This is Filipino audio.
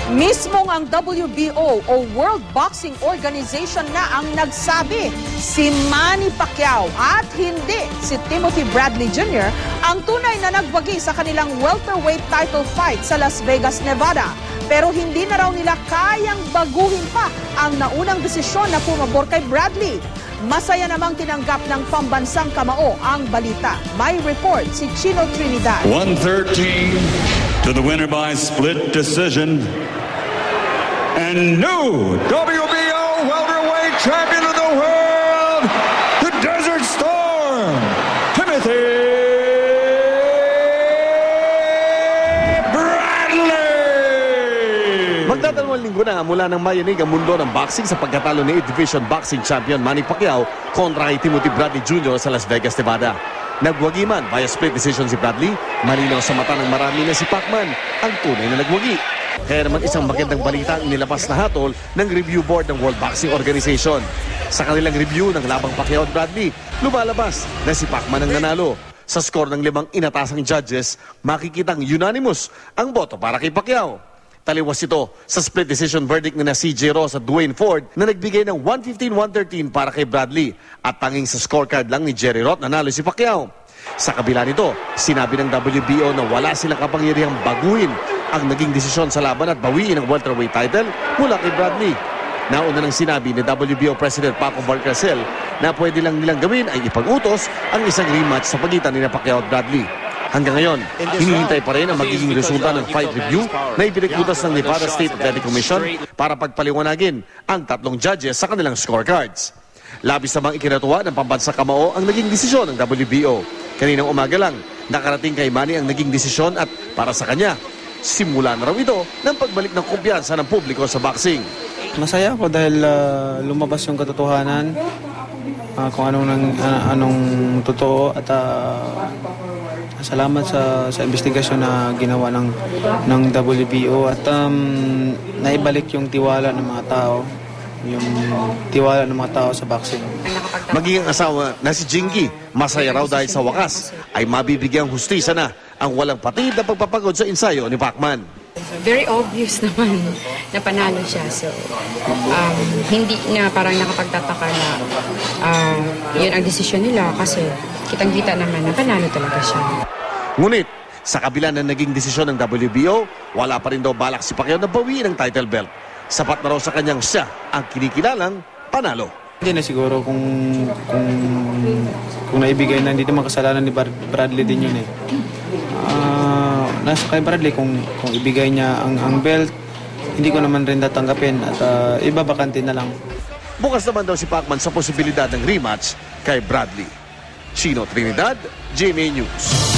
Mismong ang WBO o World Boxing Organization na ang nagsabi si Manny Pacquiao at hindi si Timothy Bradley Jr. ang tunay na nagwagi sa kanilang welterweight title fight sa Las Vegas, Nevada. Pero hindi na raw nila kayang baguhin pa ang naunang desisyon na pumabor kay Bradley. Masaya namang tinanggap ng pambansang kamao ang balita. May report si Chino Trinidad. 113 to the winner by split decision. And new WBO welterweight champion of the world, the Desert Storm, Timothy Bradley! Magdadalawang linggo na mula ng mayanig ang mundo ng boxing sa pagkatalo ni 8th Division Boxing Champion Manny Pacquiao kontra kay Timothy Bradley Jr. sa Las Vegas, Nevada. Nagwagi man via split decision si Bradley, malinaw sa mata ng marami na si Pacman ang tunay na nagwagi. Kaya naman isang magandang balita ang nilabas na hatol ng review board ng World Boxing Organization. Sa kanilang review ng labang Pacquiao at Bradley, lumalabas na si Pacman ang nanalo. Sa score ng 5 inatasang judges, makikitang unanimous ang boto para kay Pacquiao. Taliwas ito sa split decision verdict na CJ Ross at Dwayne Ford na nagbigay ng 115-113 para kay Bradley at tanging sa scorecard lang ni Jerry Roth nanalo si Pacquiao. Sa kabila nito, sinabi ng WBO na wala silang kapangyarihang baguhin ang naging desisyon sa laban at bawiin ang welterweight title mula kay Bradley. Nauna nang sinabi ni WBO President Paco Valcarcel na pwede lang nilang gawin ay ipag-utos ang isang rematch sa pagitan ni Pacquiao at Bradley. Hanggang ngayon, hinihintay pa rin ang magiging resulta ng fight review na ipinagbutas ng Nevada State Athletic Commission para pagpaliwanagin ang 3 judges sa kanilang scorecards. Labis namang ikinatuwa ng pambansang kamao ang naging desisyon ng WBO. Kaninang umaga lang, nakarating kay Manny ang naging desisyon at para sa kanya, simula na raw ito ng pagbalik ng kumpiyansa ng publiko sa boxing. Masaya ako dahil lumabas yung katotohanan, kung anong totoo at salamat sa investigasyon na ginawa ng WBO at naibalik yung tiwala ng mga tao. Yung tiwala ng mga tao sa boxing. Maging ang asawa na si Jingy, masaya raw dahil sa wakas ay mabibigyang hustisya na ang walang patid na pagpapagod sa ensayo ni Pacman. Very obvious naman na panalo siya. So, hindi na parang nakapagtataka na yun ang desisyon nila kasi kitang-kita naman na panalo talaga siya. Ngunit, sa kabila ng naging desisyon ng WBO, wala pa rin daw balak si Pacquiao na bawiin ang title belt. Sapat na raw sa kanyang siya ang kinikilalang panalo. Hindi na siguro kung naibigay na, hindi naman kasalanan ni Bradley din yun eh. Nasa kay Bradley kung ibigay niya ang belt, hindi ko naman rin tatanggapin at ibabakante na lang. Bukas naman daw si Pacman sa posibilidad ng rematch kay Bradley. Chino Trinidad, GMA News.